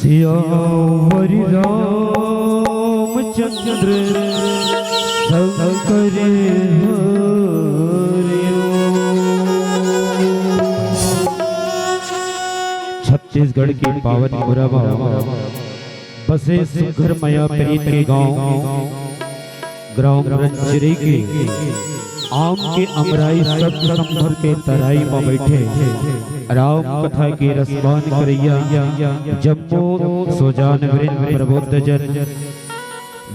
सियावरी रामचंद्र शंकर छत्तीसगढ़ के पावन मुराबा बसे सुघर मया प्रीत के गांव ग्राम रंजरी के आम के अमराई सब संभर के तराई में बैठे राम कथा के रसपान करैया जम्मो सोजान वृंद प्रबुद्ध जन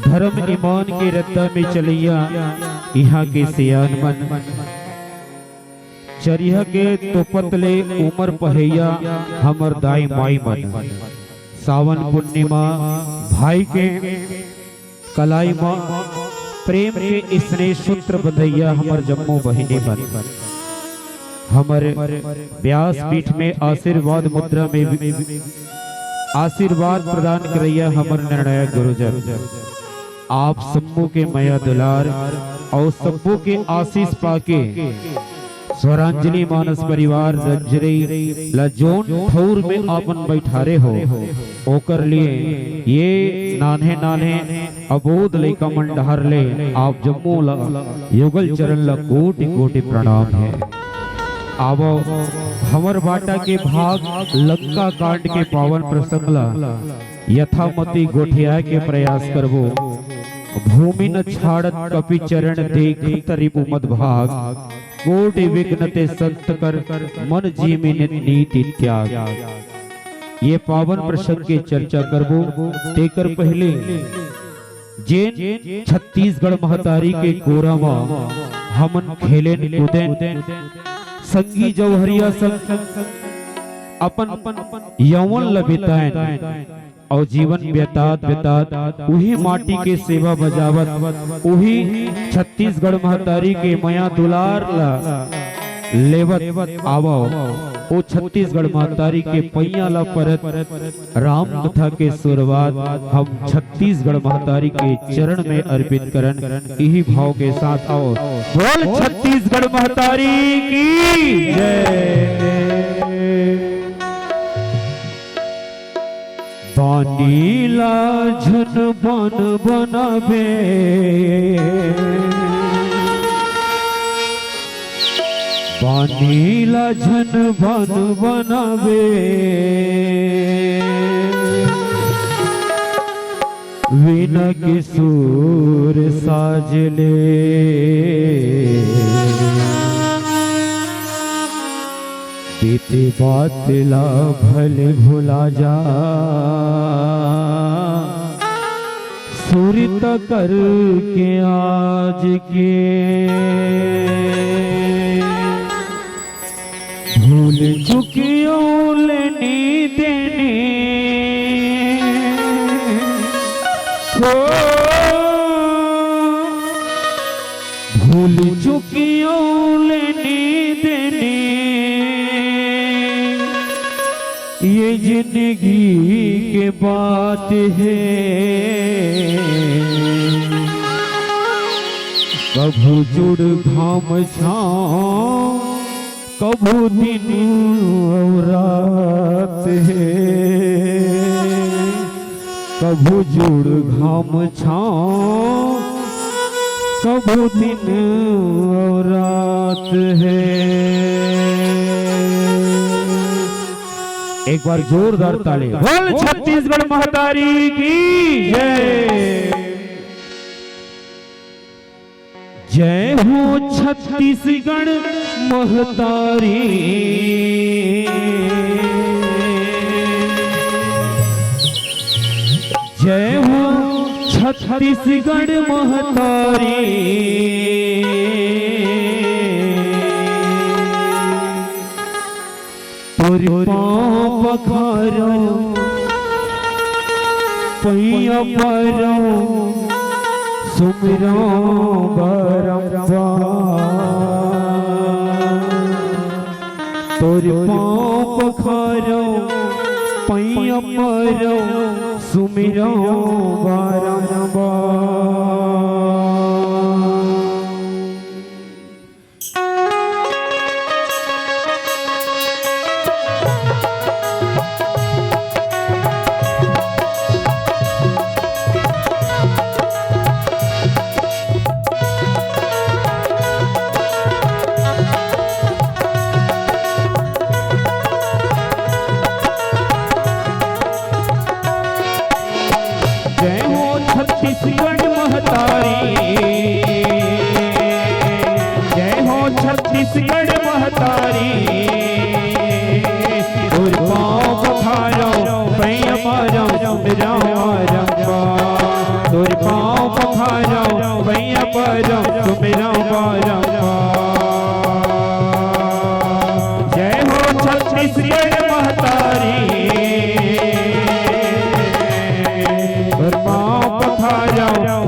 धर्म ईमान के रत्ता में चलैया यहाँ के सियान मन चरिया के तो पतले उमर पहैया हमर दाई माई मन सावन पूर्णिमा भाई के कलाई माँ प्रेम के स्नेह सूत्र बंधैया हमर जम्मू बहिनी बन हमर व्यास पीठ में आशीर्वाद मुद्रा में आशीर्वाद प्रदान करैया हमर निर्णायक गुरुजन आप सबों के मया दुलार और सबों के आशीष पाके स्वरांजलि मानस परिवार रंजरी लजोन ठौर में आपन बैठारे हो ओकर लिए ये नान्हे नान्हे अबोध लइका मंडहर ले आप जम्मू युगल चरण ला कोटि कोटि प्रणाम है। आवो हमर बाटा के भाग लंका कांड के पावन प्रसंग ला यथामति गोठिया के प्रयास करबो भूमि न छाड़त कपि चरण देख तरिपु मद भाग कोटि विघ्न ते संत कर मन जी में नीति त्याग। ये पावन प्रसंग के चर्चा करबो तेकर पहले जैन छत्तीसगढ़ महतारी के कोरामा हमन खेले कूदे संगी जौहरिया संग अपन यौवन ल बिताएं और जीवन व्यतात वही माटी के सेवा बजावत वही छत्तीसगढ़ महतारी के मया दुलार ला लेवत आवो ओ छत्तीसगढ़ महतारी के पैया ला परत राम कथा के शुरुआत हम छत्तीसगढ़ महतारी के चरण में अर्पित करन यही भाव के साथ आओ बोल छत्तीसगढ़ महतारी की जय। बानीला झन बन बनावे बानीला झन बन बनावे वीणा के सुर साजले बीते बात ला भले भुला जा सुरित कर के आज के भूल चुकियों लेनी देने हो भूल चुकियों लेनी देने ये जिंदगी के बात है कभू जुड़ घाम छाँव कभू दिन और रात है कभू जुड़ घाम छाँव कभू दिन और रात है। एक बार जोरदार ताली बोल छत्तीसगढ़ महतारी की जय। जय हो छत्तीसगढ़ महतारी जय हो छत्तीसगढ़ महतारी तोर पाँव पखारो पैया परो सुमिरो बरम्बार तोर पाँव पखारो पैया परो सुमिरो बरम्बार। जय हो छत्तीसगढ़ महतारी जय हो छत्तीसगढ़ महतारी तोर पाँव पखारो पैया परो सुमिरो बरम्बार तोर पाँव पखारो पैया परो सुमिरो बरम्बार। जय हो छत्तीसगढ़ महतारी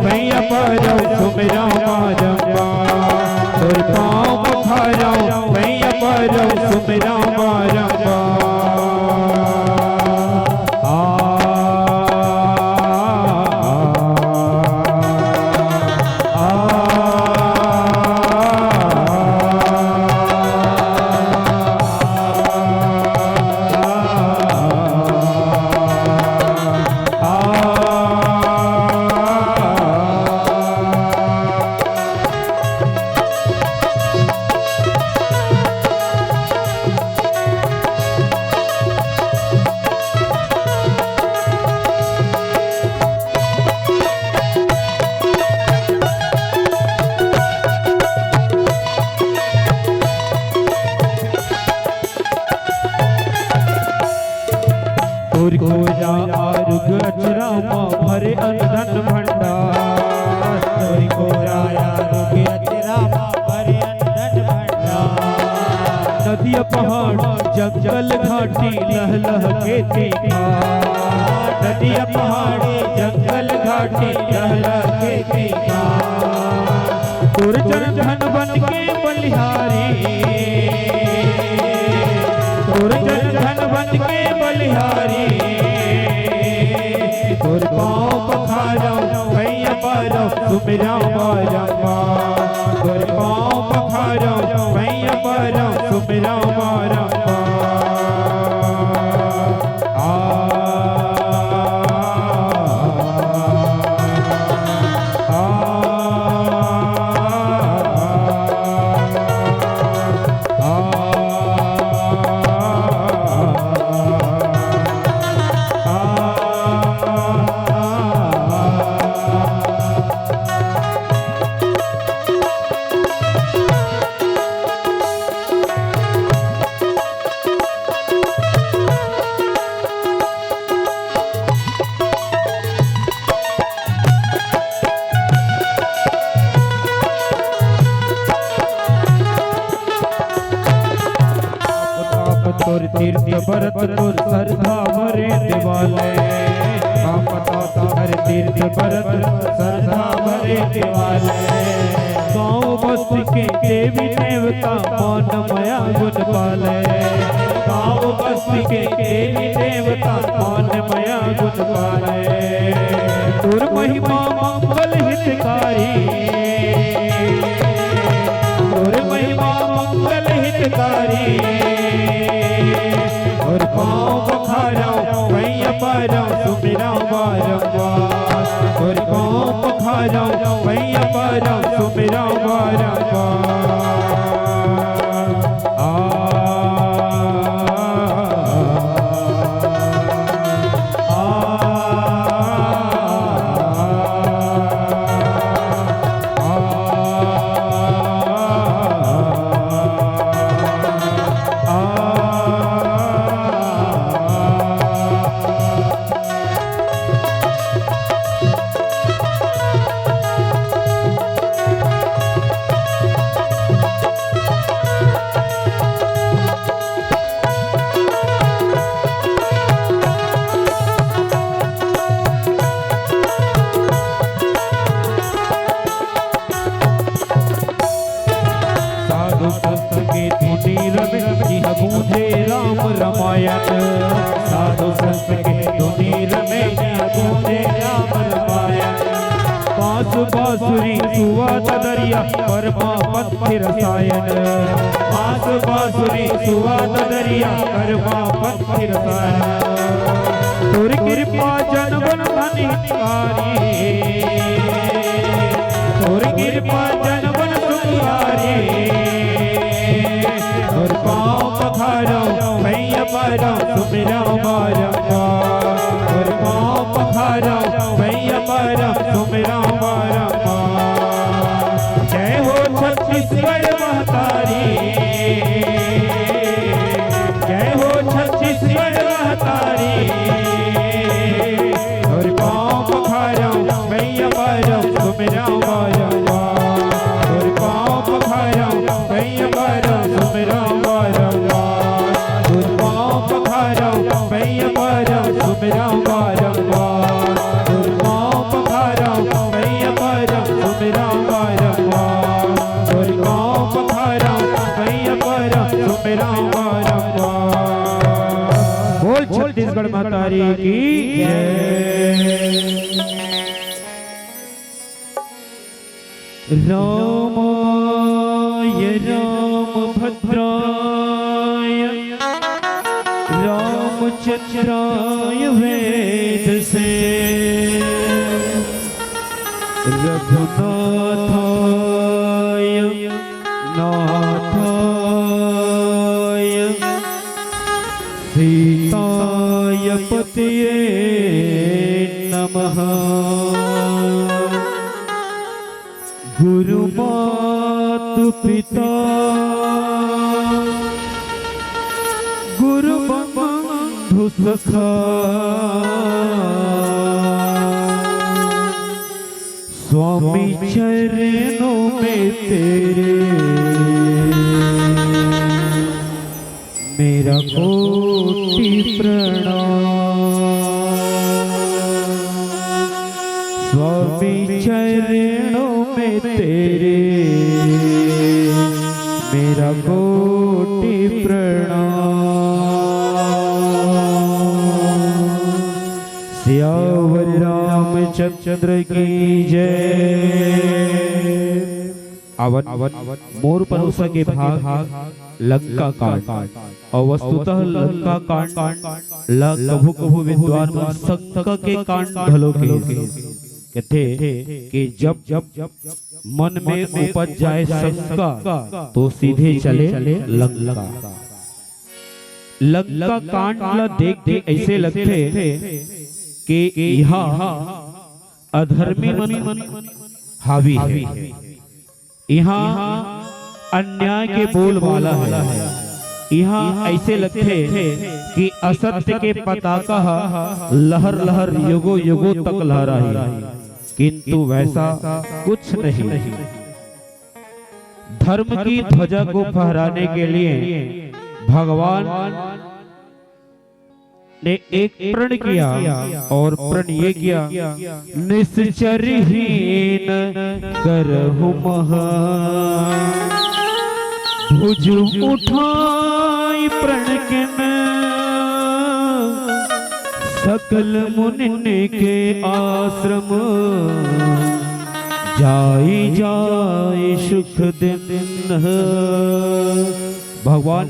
भैया परो सुमिरो बरम्बार तोर पाँव पखारो भैया परो नदिया पहाड़ जंगल घाटी लह लह के तीखा, नदिया पहाड़ी जंगल घाटी लह लह के तीखा। दुर्जन धन बन के बलिहारी, दुर्जन धन बन के बलिहारी। तुर पाँव पखारो भैया बारो सुमिरा बारम्बा, तुर पाँव पखारो भैया बारो सुमिरा बारम्बा। तुर तीर्थ भरत तुर श्रद्धा भरे दिवाले, हर तीर्थ भरत श्रद्धा भरे दिवाले। गाँव बस्ती के देवी देवता मान माया गुण पाले, गाँव बस्ती के देवी देवता मान माया गुण पाले। तुर महिमा मंगल हितकारी, तुर महिमा मंगल हितकारी। और पाँव पखारो भैया बारो सुमिरा बारम्बार, और पाँव पखारो भैया बारो सुमिरा बारम्बार। गूंजे राम रामायण, साधु संत के धुनी रमेश गूंजे राम रामायण। बांस बांसुरी सुवाद दरिया परमा पत्थर रसायन, बांस बांसुरी सुवाद दरिया परमा पत्थर रसायन। तुर कृपा जनबन धन हितकारी, तुर कृपा जनबन सुखारी। और पाँव पखारो भैया बारो सुमिरा बारम्बार, और पाँव पखारो भैया बारो सुमिरा बारम्बार। जय हो छत्तीसगढ़ महतारी, जय हो छत्तीसगढ़ महतारी। और पाँव पखारो भैया बारो सुमिरा बारम्बार, और पाँव पखारो भैया बारो सुमिरा बारम्बार। तुर पाँव पखारो भैया बारो सुमिरा बारम्बार, तुर पाँव पखारो भैया बारो सुमिरा बारम्बार। तुर पाँव पखारो भैया बारो सुमिरा बारम्बार। बोल छत्तीसगढ़ महतारी की जय। रामाय राम भद्राय रामचंद्राय वेद से, रघुनाथाय नाथाय सीताय पतये नमः। गुरु मातु पिता गुरु बंधु सखा, स्वामी चरणों में तेरे स्वामी चरणों में तेरे मेरा कोटि प्रणाम। सियावर रामचंद्र की जय। अवन मोर परोसा के भाग लंका कांड और वस्तुतः लंका कांड कभू कभू विद्वान संक के कांड भलो कहते कि जब मन में उपज जाए शंका तो सीधे चले लंका। लंका कांड देख ऐसे लगते कि यहाँ अधर्मी मन हावी है, यहाँ अन्याय के बोल वाला है, यहाँ ऐसे लगते कि असत्य के पताका लहर लहर युगो युगो तक लहरा है, किंतु वैसा कुछ नहीं। धर्म की ध्वजा को फहराने के लिए भगवान ने एक प्रण किया और प्रण ये किया, निश्चरहीन करहु महा भुज उठाई प्रण के सकल मुनि के आश्रम जाई सुख दिन। भगवान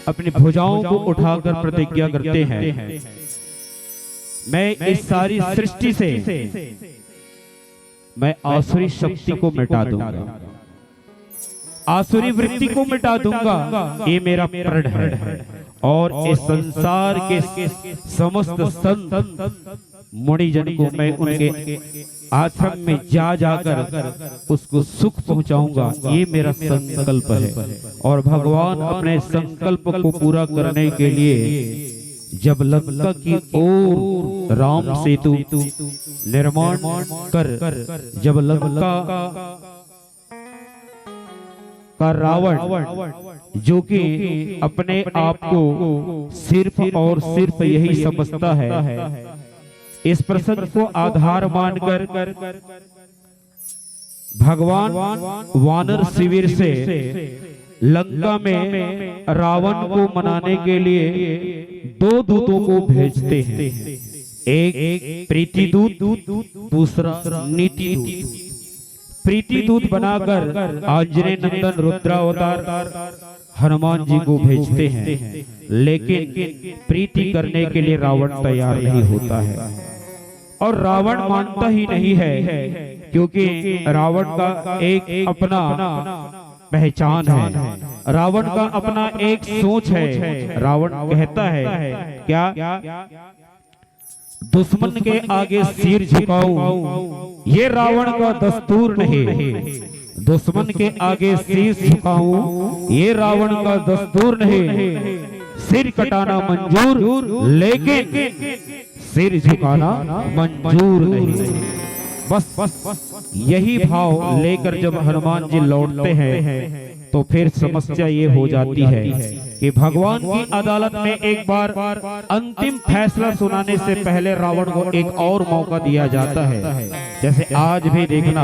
अपनी भुजाओं को उठाकर प्रतिज्ञा करते हैं, मैं इस सारी सृष्टि से मैं आसुरी शक्ति को मिटा दूंगा, आसुरी वृत्ति को मिटा दूंगा, ये मेरा प्रण है। और इस संसार के समस्त संत मुनिजन को मैं उनके आश्रम में जाकर उसको सुख पहुंचाऊंगा, ये मेरा संकल्प है। और भगवान अपने संकल्प को पूरा करने के लिए जब लंका की ओर राम सेतु निर्माण कर जब लंका का रावण जो कि अपने आप को सिर्फ और सिर्फ यही समझता है, इस प्रसंग को आधार मानकर भगवान वानर शिविर से लंका में रावण को मनाने के लिए दो दूतों को भेजते हैं, एक प्रीति दूत, दूसरा नीति दूत। प्रीति दूत बनाकर आंजनेय नंदन रुद्रावतार हनुमान जी को भेजते हैं, लेकिन प्रीति करने के लिए रावण तैयार नहीं होता है। और रावण मानता ही नहीं है, क्योंकि रावण का एक अपना पहचान है, रावण का अपना एक सोच है। रावण कहता है क्या, दुश्मन के आगे सिर झुकाऊं ये रावण का दस्तूर नहीं, दुश्मन के आगे सिर झुकाऊं ये रावण का दस्तूर नहीं। सिर कटाना मंजूर लेकिन सिर झुकाना मंजूर नहीं। बस यही भाव लेकर जब हनुमान जी लौटते हैं तो फिर समस्या ये हो जाती है कि भगवान की अदालत में एक बार अंतिम फैसला सुनाने से पहले रावण को एक और मौका दिया जाता है। जैसे आज भी देखना,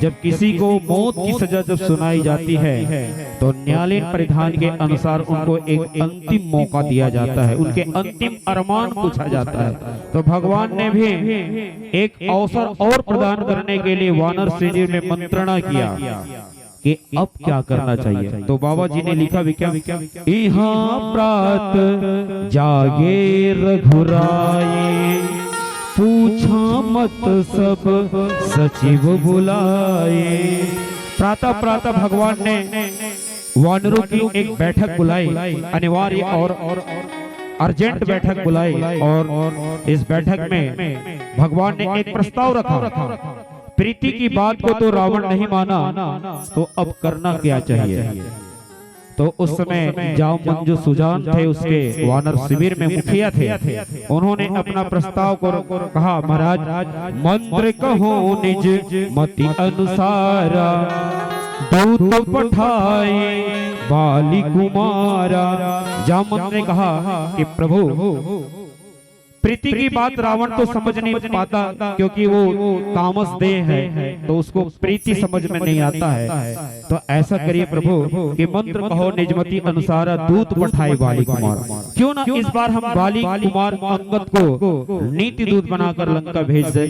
जब किसी को मौत की सजा जब सुनाई जाती है तो न्यायालयीन परिधान के अनुसार उनको एक अंतिम मौका दिया जाता है, उनके अंतिम अरमान पूछा जाता है। तो भगवान ने भी एक अवसर और प्रदान करने के लिए वानर शिविर में मंत्रणा किया कि अब क्या करना चाहिए। तो बाबा जी ने लिखा भी क्या, यहाँ प्रात जागे रघुराए पूछा मत सब सचिव बुलाए। प्रातः प्रातः भगवान ने वानरों की एक बैठक बुलाई, अनिवार्य और अर्जेंट बैठक बुलाई। और इस बैठक में भगवान ने एक प्रस्ताव रखा। प्रीति की बात को तो रावण नहीं माना, तो अब करना क्या चाहिए। तो उस समय जाओ मंजू सुजान थे, उसके वानर शिविर में मुखिया थे, उन्होंने अपना प्रस्ताव को कहा, महाराज मंत्र कहो निज मति अनुसारा दूत पठाए बाली कुमारा। जामवंत ने कहा कि प्रभु प्रीति की बात रावण तो समझ नहीं पाता, क्योंकि वो तामस देह है, तो उसको प्रीति समझ में नहीं आता है। तो ऐसा करिए प्रभु कि मंत्र कहो निजमति अनुसार दूत पठाए बाली कुमार। क्यों ना इस बार हम बाली कुमार अंगद को नीति दूत बनाकर लंका भेज दे।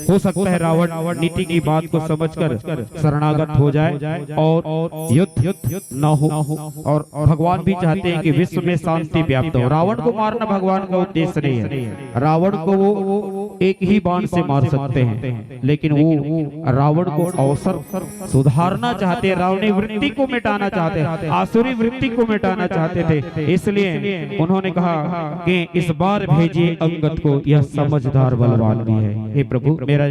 हो सकता है रावण नीति की बात को समझकर शरणागत हो जाए और युद्ध न हो। और भगवान भी चाहते हैं कि विश्व में शांति व्याप्त हो। रावण को मारना भगवान का उद्देश्य नहीं है। रावण को वो एक ही बाण से मार सकते हैं, लेकिन वो रावण को अवसर सुधारना चाहते हैं, रावणी वृत्ति को मिटाना चाहते हैं, आसुरी वृत्ति को मिटाना चाहते थे। इसलिए उन्होंने कहा कि इस बार भेजिए अंगद को, यह समझदार बलवान भी है। हे प्रभु, मेरा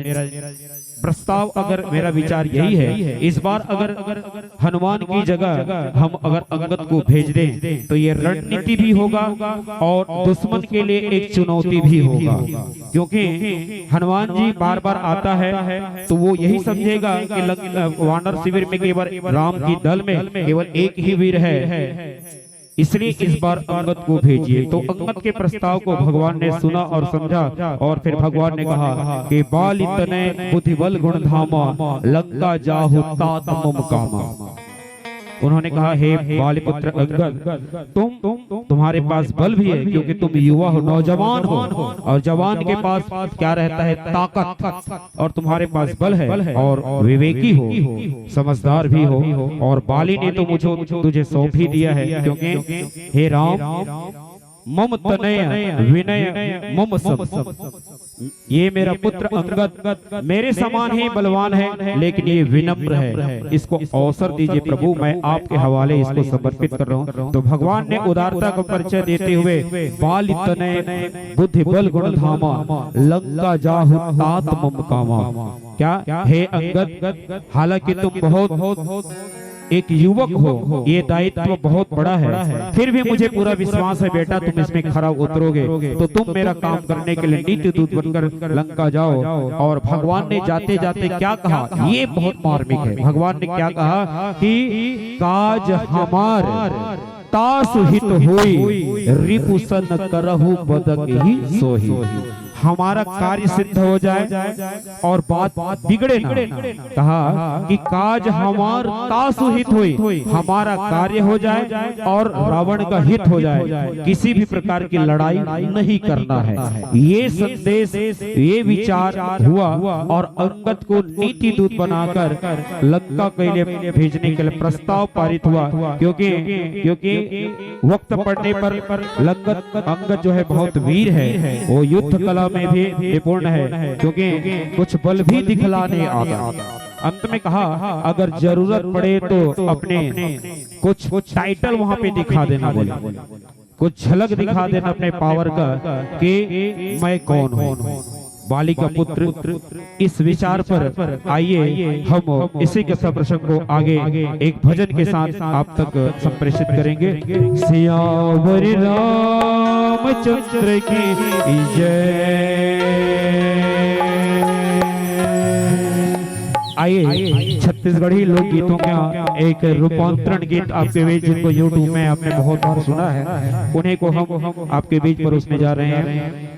प्रस्ताव, अगर मेरा विचार यही है, इस बार अगर हनुमान की जगह हम अगर अंगद को भेज दें तो ये रणनीति भी होगा और दुश्मन के लिए एक चुनौती भी होगा। क्योंकि हनुमान जी बार बार आता है तो वो यही समझेगा कि वानर शिविर में केवल राम की दल में केवल एक ही वीर है, इसलिए इस बार अंगद को भेजिए। तो अंगद के प्रस्ताव को भगवान ने सुना और समझा, और फिर भगवान ने कहा कि बाल इतने बुद्धिबल गुण धामा लंका जाहु तात मम कामा। उन्होंने कहा, हे बालीपुत्र अंगद, तुम्हारे पास बल भी है, क्योंकि तुम युवा हो, नौजवान हो, और जवान के पास क्या रहता है? ताकत। और तुम्हारे पास बल है और विवेकी हो, समझदार भी हो। और बाली ने तो मुझे तुझे सौंप ही दिया है, क्योंकि हे राम, मम तनय विनय मम सब, ये मेरा पुत्र अंगद मेरे समान ही बलवान है, लेकिन ये विनम्र है। इसको अवसर दीजिए प्रभु, मैं आपके हवाले इसको समर्पित कर रहा हूँ। तो भगवान ने उदारता का परिचय देते हुए बाल तनय बुद्धि बल गुण धामा लंका जाहु तात मम कामा। क्या हे अंगद, हालांकि तुम बहुत एक युवक हो, ये दायित्व बहुत बड़ा है, फिर भी मुझे पूरा विश्वास है बेटा तुम इसमें खरा उतरोगे। तो तुम मेरा काम करने के लिए नीति दूत बनकर लंका जाओ। और भगवान ने जाते जाते क्या कहा, ये बहुत मार्मिक है। भगवान ने क्या कहा कि काज हमार तासु हित होई रिपुसन करहु बदक ही सोही। हमारा कार्य सिद्ध हो जाए और बात बिगड़े ना। कहा कि काज हमार तासु हित हुई, हमारा कार्य हो जाए और रावण का हित हो जाए, किसी भी प्रकार की लड़ाई नहीं करना है। ये संदेश, ये विचार हुआ और अंगद को नीति दूत बनाकर लंका के लिए भेजने के लिए प्रस्ताव पारित हुआ। क्योंकि वक्त पड़ने पर अंगद जो है बहुत वीर है, वो युद्ध कला में भी निपुण है, क्योंकि कुछ बल भी दिखलाने आता। अंत में कहा अगर जरूरत पड़े तो अपने कुछ टाइटल वहां पे दिखा देना, बोले कुछ झलक दिखा देना अपने पावर का कि मैं कौन हूँ, बाली का पुत्र। इस विचार पर आइए हम इसी के सब प्रसंग को आगे एक भजन के साथ आप तक संप्रेषित करेंगे। सियावर रामचंद्र की जय। आइए छत्तीसगढ़ी लोकगीतों का एक रूपांतरण गीत आपके बीच, जिनको यूट्यूब में आपने बहुत बार सुना है, उन्हें को हम आपके बीच परोसने जा रहे हैं।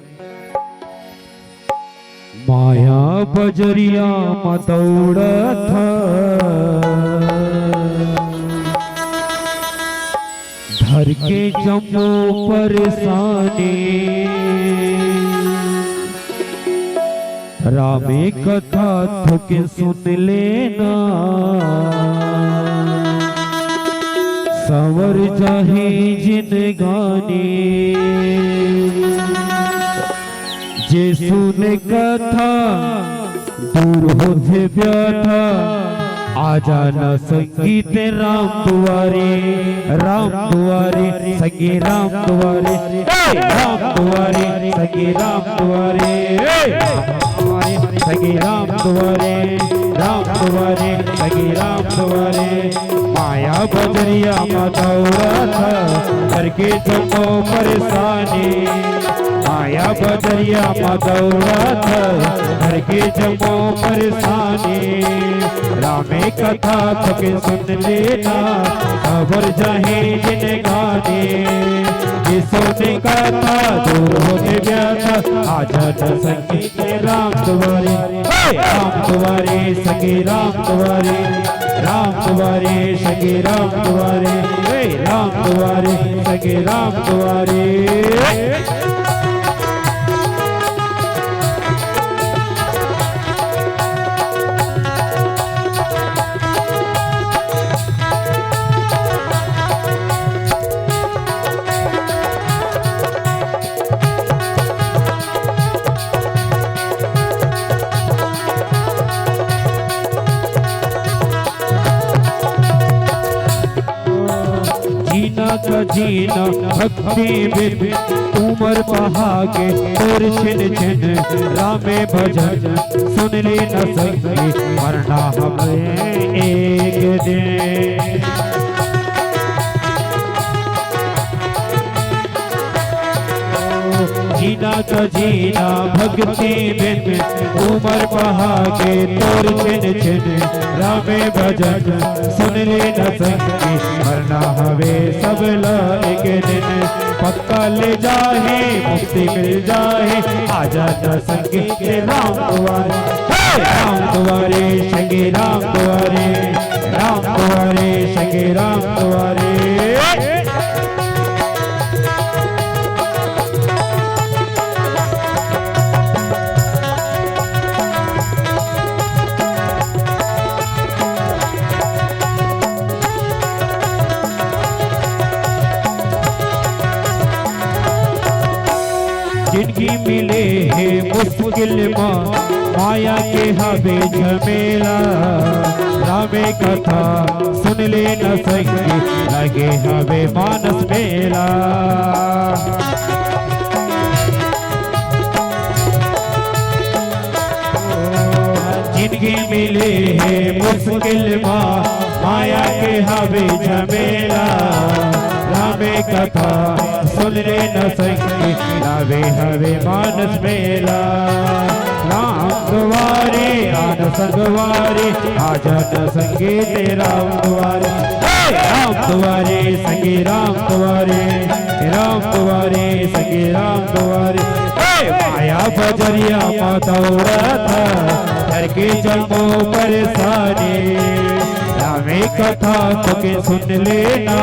माया बजरिया मतौड़ा था, धर के जमो परेशानी, रामे कथा थके सुन लेना, संवर जाहे जिंदगानी। जे सुने कथा दूर होते व्यथा, आ जाना संगीत राम दुआरे, राम दुआरे संगी राम दुआरे, राम दुआरे संगी राम दुआरे, संगी राम दुआरे, राम दुआरे संगी राम दुआरे। माया बजरिया मतौरा था, करके जमो परेशानी, माया बजरिया मतौरा था, करके जमो परेशानी। रामे कथा थके सुन लेना, सबर जाहे जिन गाने, सोने का था दूर होने व्यथा, आजा न सके के राम तुम्हारे, राम तुम्हारे सगे राम तुम्हारे, राम तुम्हारे सगे राम तुम्हारे, राम तुम्हारे सगे राम तुम्हारे। जीना का जीना भक्ति बिन उमर बहागे और छिन छिन रामे भजन सुन ले न सके मरना हमें एक दिन। जीना का जीना भक्ति बिन उमर बहागे तोर छिन छिन रामे भजन सुन ले न सके मरना हवे सब एक दिन। पक्का ले जाए मुक्ति मिल जाए आजा न सके राम तुम्हारे, राम तुम्हारे सगे राम तुम्हारे, राम तुम्हारे सगे राम तुम्हारे। जिनकी मिले है मुश्किल माया के हवे झमेला, रामे कथा सुन ले न सके लगे हवे मानस मेला। जिनकी मिले है मुश्किल माया के हवे झमेला, रामे कथा सुन ले न सके लावे हवे मानस मेला। राम द्वारे आन संगवारे आजा न संगे तेरा द्वारे, राम द्वारे संगे राम द्वारे, राम द्वारे संगे राम द्वारे। माया बजरिया माता उड़ाता डर के जमो परेशानी, रामे कथा तो के सुन लेना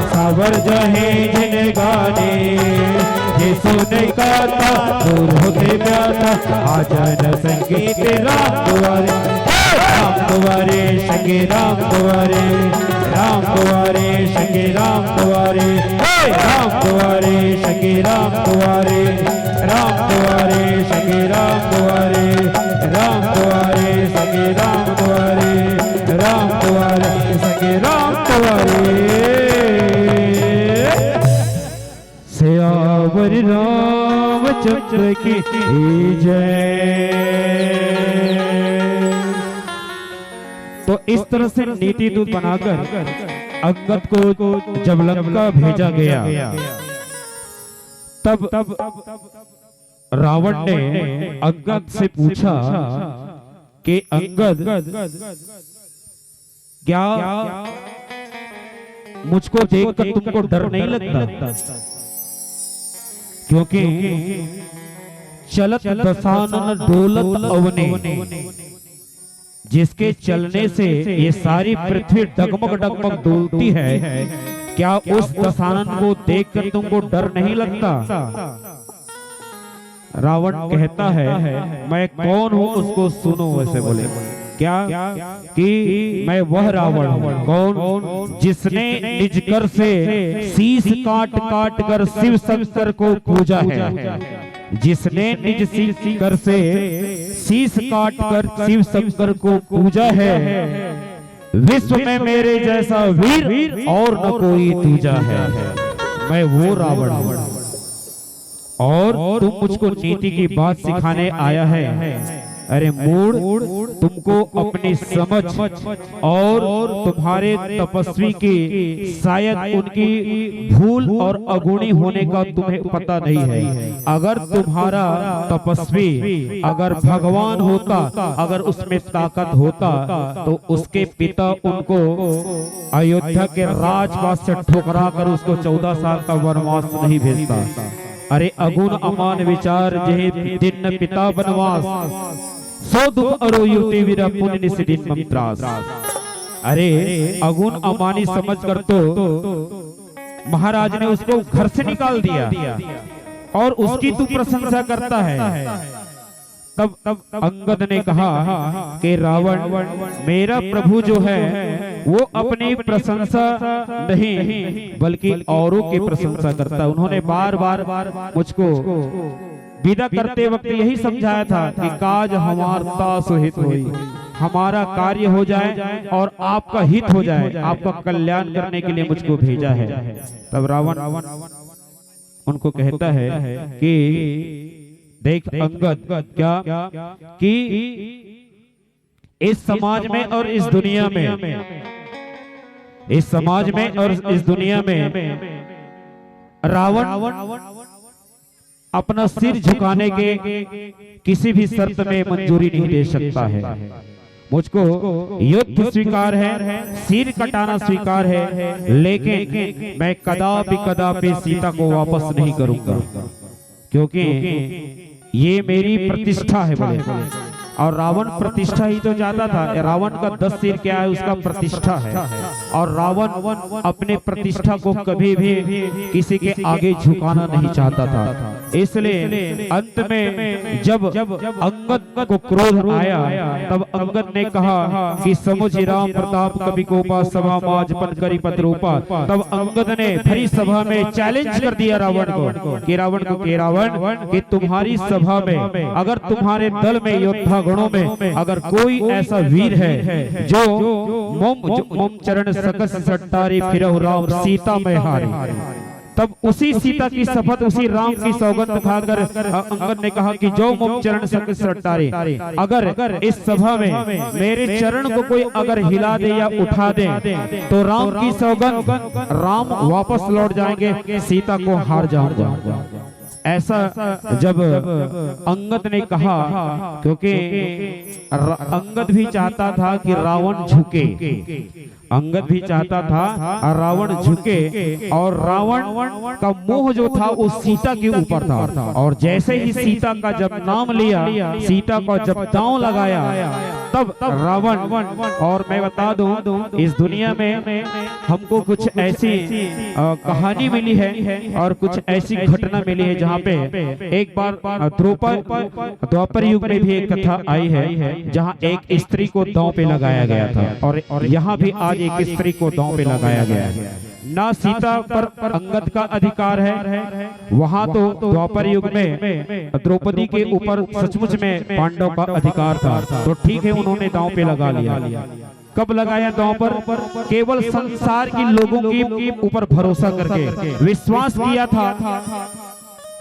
सावर जाहे जिन गाने, ये सुने का था दूर होते प्यासा आजा न संगीत राम द्वारे, राम द्वारे संगे राम द्वारे, राम द्वारे संगे राम द्वारे, राम द्वारे संगे राम द्वारे, राम द्वारे संगे राम द्वारे, राम द्वारे संगे राम द्वारे, राम द्वारे संगे राम द्वारे। सियावर रामचंद्र की जय। तो इस तरह से नीति दूत बनाकर अंगद को जब लंका भेजा गया तब रावण ने अंगद से पूछा कि अंगद क्या मुझको देखकर तुमको डर नहीं लगता? क्योंकि चलत दसानन डोलत अवने, जिसके चलने से ये सारी पृथ्वी डगमग डगमग डोलती है, क्या उस दसानन को देखकर तुमको डर नहीं लगता? रावण कहता है मैं कौन हूं उसको सुनो। वैसे बोले क्या कि मैं वह रावण हूं। कौन? जिसने निज कर से शीश काट काट कर शिव शंकर को पूजा है, जिसने निज कर से शीश काट कर शिव शंकर को पूजा है। विश्व में मेरे जैसा वीर और न कोई दूजा है। मैं वो रावण हूं और तुम मुझको नीति की बात सिखाने आया है। अरे मूढ़, तुमको अपनी समझ और तुम्हारे तपस्वी की शायद उनकी भूल और अगुणी होने का तुम्हें पता नहीं है। अगर तुम्हारा तपस्वी अगर भगवान होता, अगर उसमें ताकत होता, तो उसके पिता उनको अयोध्या के राजपाट से ठुकरा कर उसको 14 साल का वनवास नहीं भेजता। अरे अगुण अमान विचार जहे दिन पिता वनवास, सो दुख अरो युति वीरा पुण्य निसिदिन मंत्रास। अरे अगुण अमानी समझ कर तो महाराज ने उसको घर से निकाल दिया और उसकी तू प्रशंसा करता है। तब अंगद ने कहा कि रावण, मेरा प्रभु जो है वो अपनी प्रशंसा नहीं बल्कि औरों की प्रशंसा करता है। उन्होंने बार बार मुझको विदा करते वक्त यही समझाया था कि काज हमारा सुहित होई, हमारा कार्य हो जाए और आपका हित हो जाए, आपका कल्याण करने के लिए मुझको भेजा है। तब रावण उनको कहता है कि देख अंगद, क्या कि इस समाज में और इस दुनिया में, इस समाज में और इस दुनिया में रावण अपना सिर झुकाने के किसी भी शर्त में मंजूरी नहीं दे सकता है। मुझको युद्ध स्वीकार है, सिर कटाना स्वीकार है, लेकिन मैं कदापि सीता को वापस नहीं करूंगा, क्योंकि ये मेरी प्रतिष्ठा है। बोले और रावण प्रतिष्ठा ही तो चाहता था। रावण का 10 सिर क्या है, उसका प्रतिष्ठा है। और रावण अपने प्रतिष्ठा को कभी भी किसी के आगे झुकाना नहीं चाहता था। इसलिए अंत में जब अंगद को क्रोध आया, तब अंगद ने कहा कि समुझ राम प्रताप कवि कोपा, सभा माज पन करी पत रूपा। तब अंगद ने भरी सभा में चैलेंज कर दिया रावण को कि रावण कि तुम्हारी सभा में अगर तुम्हारे दल में योद्धा गणों में अगर कोई ऐसा वीर है जो मोम चरण सकस सट्टारी फिरहु राम सीता में हारी, तब उसी सीता की शपथ, उसी राम की सौगंध खाकर अंगद ने कहा कि जो मोम चरण सकस सट्टारी, अगर इस सभा में मेरे चरण को कोई अगर हिला दे या उठा दे तो राम की सौगंध, राम वापस लौट जाएंगे, सीता को हार जाऊंगा। ऐसा जब अंगद ने कहा, क्योंकि अंगद भी चाहता था कि रावण झुके, अंगद भी चाहता था रावण झुके, और रावण का मोह जो था वो सीता के ऊपर था। और जैसे ही सीता का जब नाम लिया, सीता का जब दांव लगाया, तब रावण, और मैं बता दूं इस दुनिया में हमको कुछ ऐसी कहानी मिली है और कुछ ऐसी घटना मिली है जहाँ पे एक बार द्वापर युग में भी एक कथा आई है जहाँ एक स्त्री को दांव पे लगाया गया था, और यहाँ भी आज एक स्त्री को दांव पे लगाया गया है। ना सीता पर अंगद का अधिकार है, वहां तो द्वापर युग में द्रौपदी के ऊपर सचमुच में पांडव का अधिकार था। तो ठीक है, उन्होंने दांव पे लगा लिया। कब लगाया दांव पर? केवल संसार के लोगों के ऊपर भरोसा करके विश्वास किया था,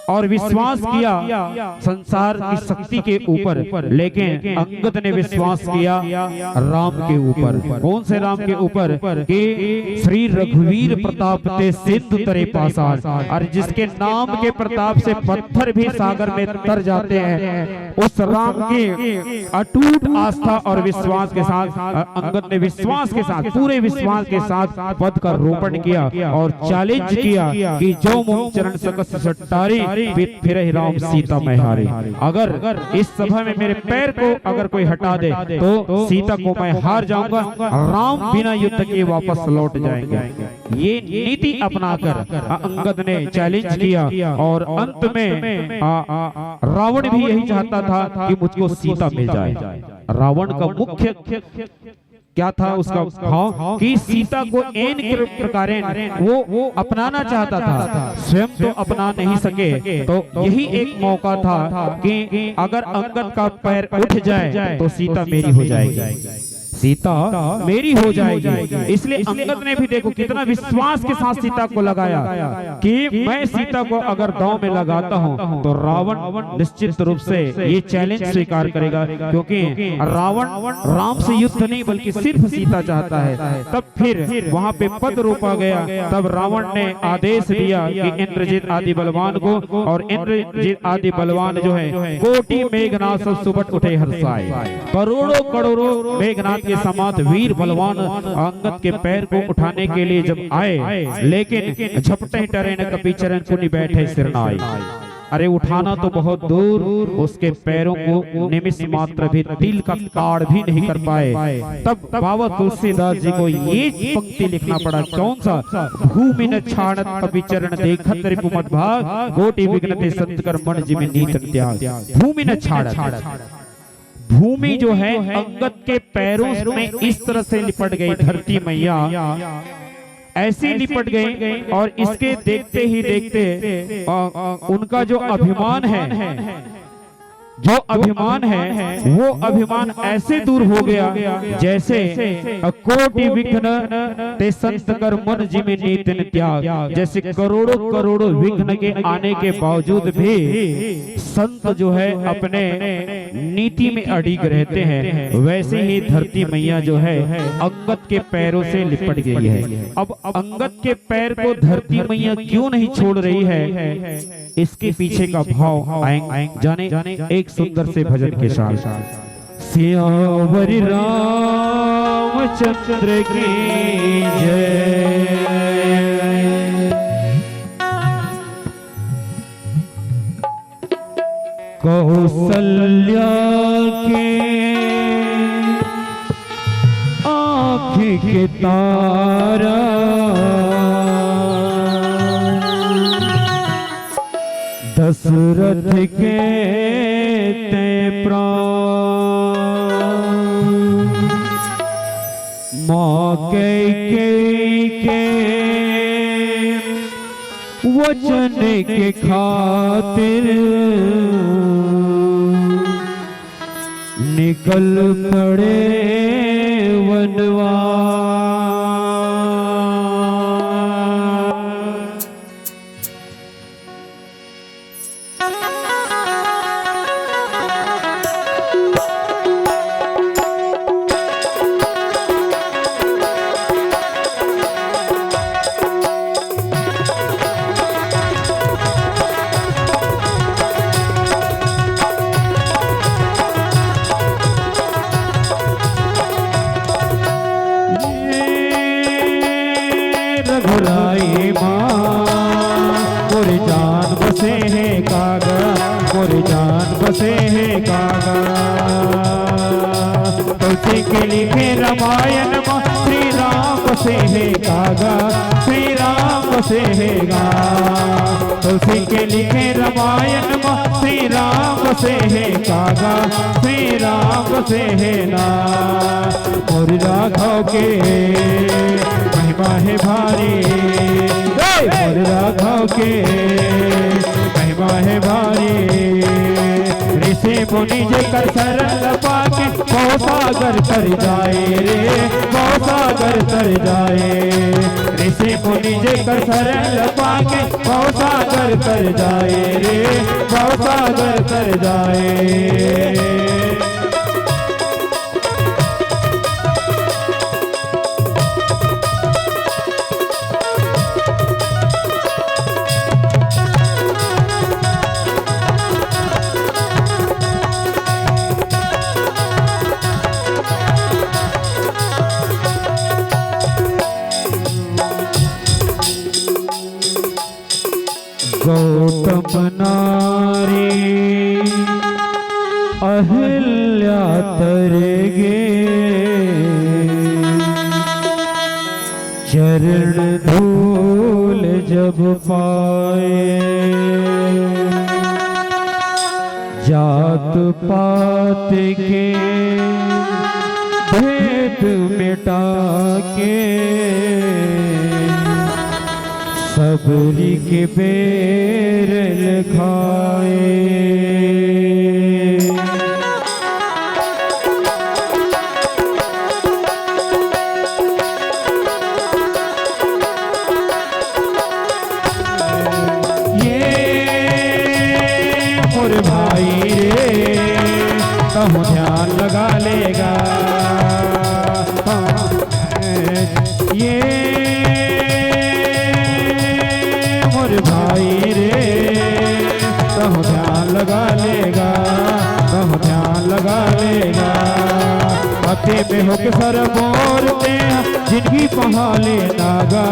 और विश्वास किया संसार की शक्ति के ऊपर, लेकिन अंगद ने विश्वास किया राम के ऊपर। कौन से राम के ऊपर? कि श्री रघुवीर प्रताप ते सिंधु तरे पासार, और जिसके नाम के प्रताप से पत्थर भी सागर में तर जाते हैं, उस राम की अटूट आस्था और विश्वास के साथ अंगद ने विश्वास के साथ, पूरे विश्वास के साथ पद का रोपण किया और चैलेंज किया कि जो मुख चरण सकस सट्टारी फिर ही राम सीता में हारे। अगर इस सभा में मेरे पैर को अगर कोई हटा दे तो सीता को मैं हार जाऊंगा, राम बिना युद्ध के वापस लौट जाएंगे। ये नीति अपनाकर अंगद ने चैलेंज किया, और अंत में रावण भी यही चाहता था कि मुझको सीता मिल जाए। रावण का मुख्य क्या था? उसका भाव कि सीता को एन प्रकार वो अपनाना चाहता था, स्वयं तो अपना नहीं सके। तो यही एक मौका था कि अगर अंगद का पैर उठ जाए तो सीता मेरी हो जाएगी। सीता मेरी हो जाएगी। इसलिए अंगद ने भी देखो कितना विश्वास के साथ सीता को लगाया कि मैं सीता को अगर दांव में लगाता हूं तो रावण निश्चित रूप से ये चैलेंज स्वीकार करेगा, क्योंकि रावण राम से युद्ध नहीं बल्कि सिर्फ सीता चाहता है। तब फिर वहां पे पद रोपा गया। तब रावण ने आदेश दिया कि इंद्रजीत आदि बलवान को, और इंद्रजीत आदि बलवान जो है कोटि मेघनाथ सब सुबह उठे हर्षाए। करोड़ों करोड़ों मेघनाथ के समात वीर बलवान अंगद के पैर को उठाने के लिए जब आए, लेकिन झपटे टरे न कपि चरण कुनि बैठे सिरनाई। अरे उठाना तो बहुत दूर, उसके पैरों को निमिष मात्र भी तिल का ताड़ भी नहीं कर पाए। तब बाबा तुलसीदास जी को ये पंक्ति लिखना पड़ा। कौन सा? भूमि न छाड़त कपि चरण देखत रिपुमत भाग, कोटि विघ्नते संत कर मन जिमि नीत त्याग। भूमि न छाड़त, भूमि जो है अंगद के पैरों में इस तरह से लिपट गई, धरती मैया ऐसी लिपट गई। और इसके देखते ही देखते उनका जो अभिमान है, जो अभिमान है वो अभिमान ऐसे दूर हो गया जैसे कोटि विघ्न ते संत कर मन जिमि नीत त्याग। जैसे करोड़ों करोड़ों विघ्न के आने के बावजूद भी संत जो है अपने नीति में अड़िग रहते हैं, वैसे ही धरती मैया जो है अंगद के पैरों से लिपट गई है। अब अंगद के पैर को धरती मैया क्यों नहीं छोड़ रही है, इसके पीछे का भाव जाने एक सुंदर से भजन के साथ। सियावर रामचंद्र की जय, कौसल्या के आँख के तारा, दशरथ के ते प्राण, माँ के वचन के खातिर निकल पड़े वनवास। रघुराई माँ मोरे जान बसे है कागा, मोरे जान बसे है कागा। तुलसी के लिखे रामायण माँ श्री राम बसे है कागा, श्री राम बसे है गा। तुलसी के लिखे रामायण माँ श्री राम बसे है कागा, श्री राम बसे है ना। मोर राघव के महिमा है भारी, मोर राघव के महिमा है भारी। ऋषि मुनि जे कर शरण पाके भव सागर तर जाए रे, भव सागर तर जाए। ऋषि मुनि जे कर शरण पाके भव सागर तर जाए रे, भव सागर तर जाए। गौतम नारी अहिल्या तरेगे, चरण धूल जब पाए। जात पात के भेद मिटा के, सबरी के बेर खाए। भक्ति में होके सर मोरते जिंदगी पहाले नागा,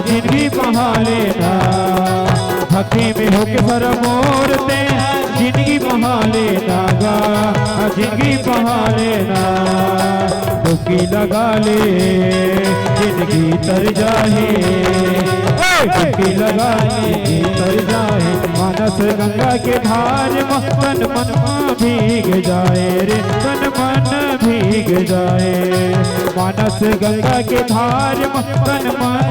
जिंदगी पहाले ना। भक्ति में होके सर मोरते जिंदगी पहाले नागा, जिंदगी पहाले ना। डुबकी लगा ले जिंदगी तर जाए, डुबकी लगा ले तर जाए। मानस गंगा के धार में तन मन भीग जाए रे, तन मन भीग जाए। मानस गंगा के धार में तन मन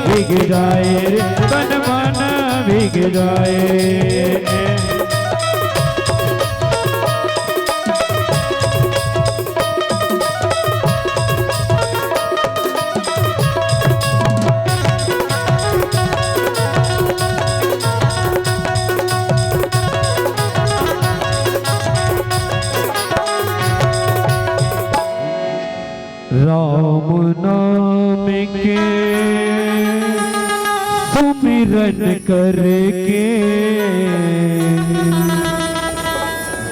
भीग जाए रे, तन मन भीग जाए। राम नाम के सुमिरन करके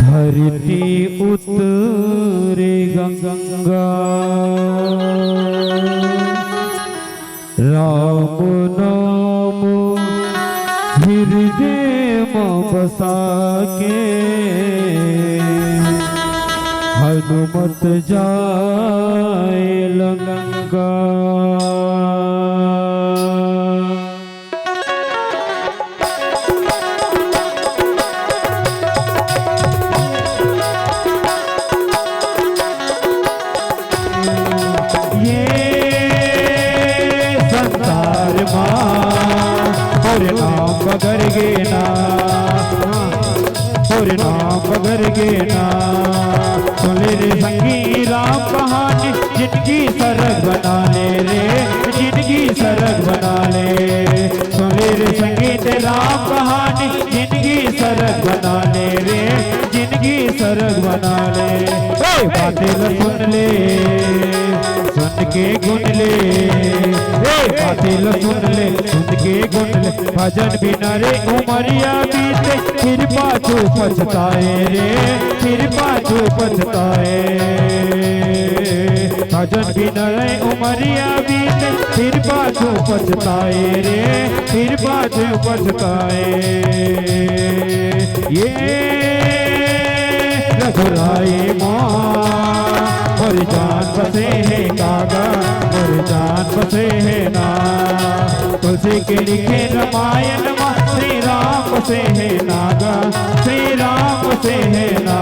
धरती उतरे गंगा। राम नाम हृदय में बसा के हनुमत जाए लंका। ये संसार माँ और नाम बगर गे ना, और नाम बगर गे ना। सुने रे संगी राम कहानी जिंदगी सरग बना ले रे, जिंदगी सरग बना ले। सुने रे संगीत राम कहानी जिंदगी सरग बना ले रे, जिंदगी सरग बना ले। बातें सुन ले सुन के गुन ले, बातें सुन ले सुन के गुन ले। भजन बिना रे उमरिया बीते फिर पाछू पछताए रे, फिर पाछू पछताए। भजन बिना रे उमरिया बीते फिर पाछू पछताए रे, फिर पाछू पछताए। ये रघुराई माँ और जान बसे है कागा, और जान बसे है ना। तुलसी के लिखे रामायण माँ श्री राम बसे है नागा, श्री राम बसे है ना।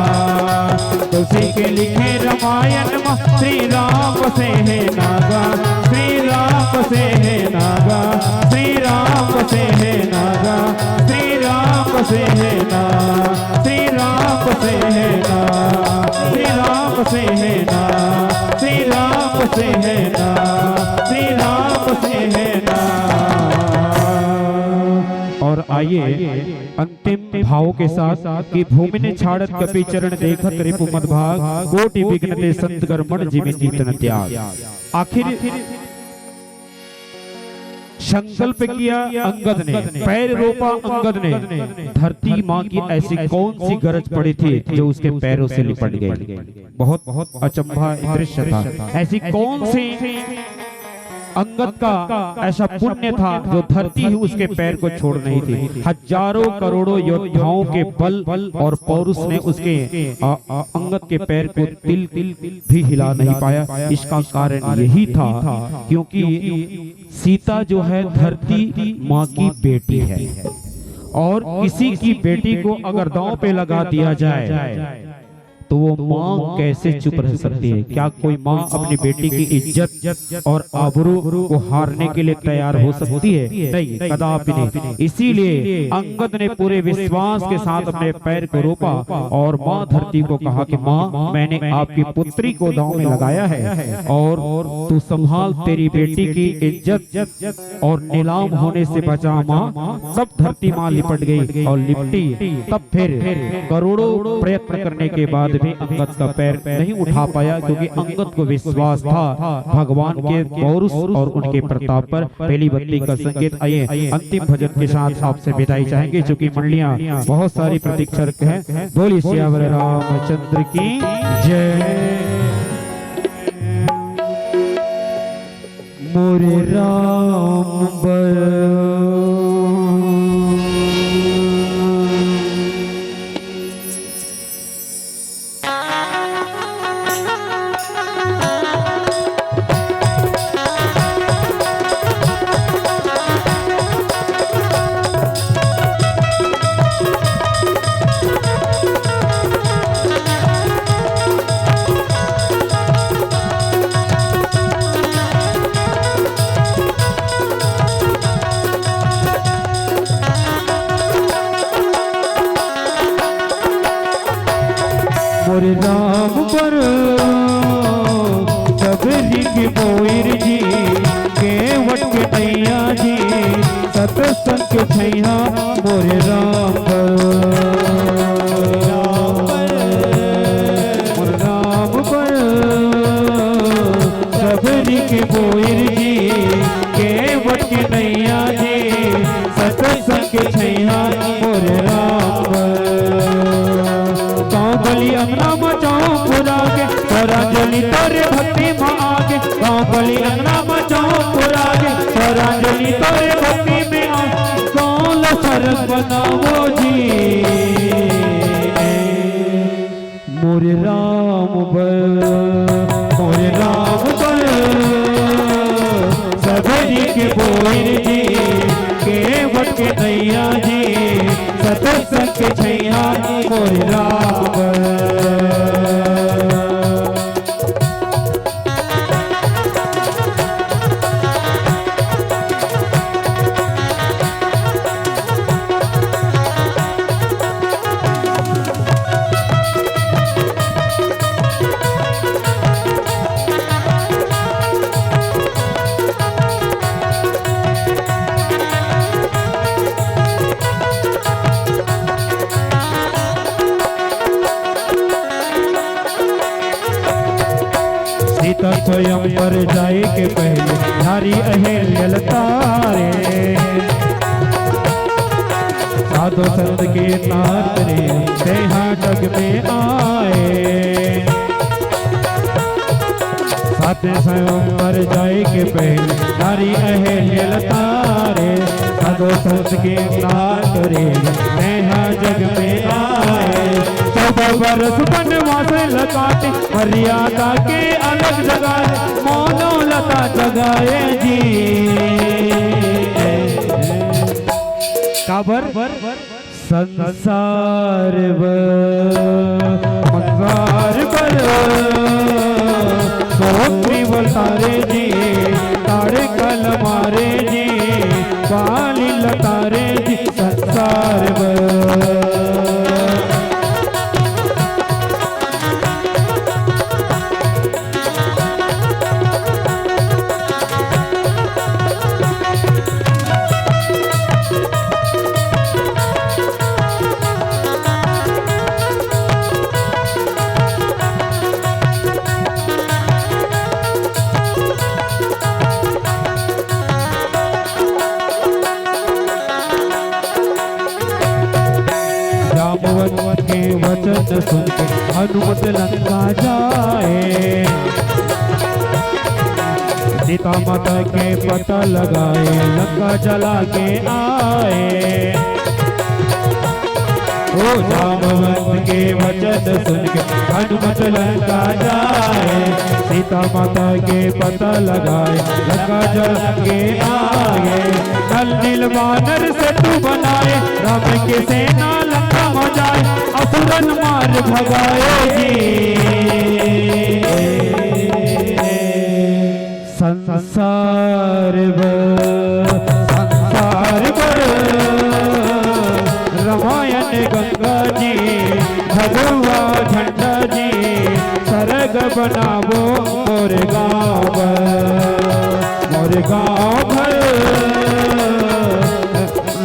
तुलसी के लिखे रामायण माँ श्री राम बसे है नागा, श्री राम बसे है नागा, श्री राम बसे है नागा, श्री राम बसे है ना, श्री राम बसे है ना, श्री राम बसे है ना, श्री राम बसे है ना, श्री राम बसे है ना। और आइए अंतिम भाव के साथ कि भूमि ने छाड़त कपि चरण देखत रिपु मद भाग, कोटि विघ्नते संत कर्मण जिमि जीतन त्याग। आखिर संकल्प किया अंगद ने, पैर रोपा अंगद ने। धरती माँ की ऐसी कौन सी गरज पड़ी थी जो उसके पैरों से लिपट गई। बहुत बहुत अचंभा दृश्य था। ऐसी कौन सी अंगद का ऐसा पुण्य था जो धरती ही उसके पैर को छोड़ नहीं थी। हजारों करोड़ों योद्धाओं के बल और पौरुष ने उसके अंगद के पैर को तिल तिल भी हिला नहीं पाया। इसका कारण यही था क्योंकि सीता जो है धरती माँ की बेटी है, और किसी की बेटी को अगर दांव पे लगा दिया जाए तो वो माँ कैसे चुप रह सकती है। क्या कोई माँ अपनी बेटी की इज्जत और आबरू को हारने के लिए तैयार हो सकती है? नहीं, कदापि नहीं। इसीलिए अंगद ने पूरे विश्वास के साथ अपने पैर को रोपा और माँ धरती को कहा कि माँ, मैंने आपकी पुत्री को दांव में लगाया है और तू संभाल, तेरी बेटी की इज्जत और नीलाम होने से बचा माँ। सब धरती माँ लिपट गई और लिपटी। तब फिर करोड़ों प्रयत्न करने के बाद भी अंगद का पैर नहीं उठा पाया, क्योंकि अंगद को विश्वास था भगवान के पौरुष और उनके प्रताप पर। पहली बत्ती का संकेत। आइए अंतिम भजन के साथ आपसे विदाई चाहेंगे, क्योंकि मंडलियां बहुत सारी प्रतीक्षा हैं। बोलिए सियावर रामचंद्र की जय। मोरे राम मोरे राम पर सबरी के मोर जी केवट के नैया जी सतसंग के छैया मोरे राम पर मोरे राम पर सबरी के मोर जी केवट के नैया जी सतसंग के छैया मोरे राम पर गली अंगना मचाओ पुरा के स्वरांजलि तोरे भक्ति में आगे गाँव गली अंगना मचाओ पुरा के स्वरांजलि तोरे भक्ति में आगे कौन सरस बनाओ जी मोरे राम बल मोरे राम बल सबरी के बोर जी केवट के नैया जी सतसंग के छैया मोरे राम सीता स्वयं पर जाए के पहले नारी अहिल्या लतारे साधो संत के तारे देहा जग में आए साथे स्वयं पर जाए के पहले नारी अहिल्या लतारे साधो संत के तारे देहा जग में आए 14 बरस वनवास लताटे मर्यादा के अलग जगाए मौनो लता जगाए जी काबर संसार मंगार पर सोत्री तारे जी तारे कल मारे जी बाली लतारे जी संसार जामवंत के वचन सुन के हनुमत लंका जाए सीता माता के पता लगाए लंका जला के आए ओ जामवंत के वचन सुन के हनुमत लंका जाए सीता माता के पता लगाए लंका जला के आए नल नील वानर से तू बनाए राम के सेना लंका हो जाए असुरन मार भगाए जी संसार रामायण गंगा जी भगवा झंडा जी सरग बनावो मोर गाँव भर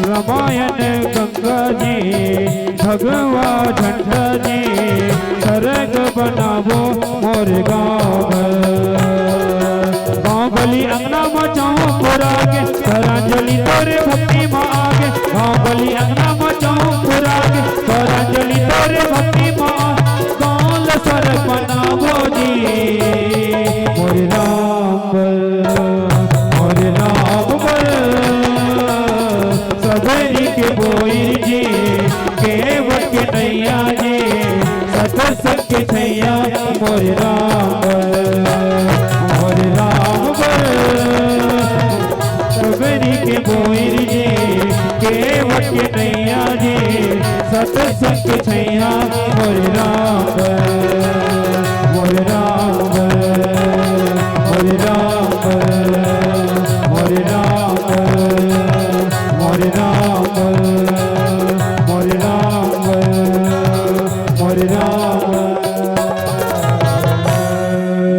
रामायण गंगा जी भगवा झंडा जी सरग बनावो मोर गाँव गली अंगना मचाओ पुरा के स्वरांजलि तोरे भक्ति में आगे गाँव गली अंगना मचाओ पुरा के स्वरांजलि तोरे भक्ति में कौन सर बनावो जी मोरे राम नैया जी सतसंग के छैया मोर राम सबरी के बोर जी केवट के नैया जी सतसंग के छैया मोर राम मोर राम मोर राम मोर राम मोर राम मोर राम मोर राम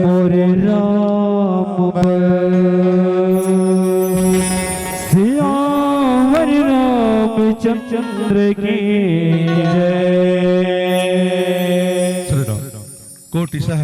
मोर राम सियावर रामचंद्र की जय। कोटि सहस्र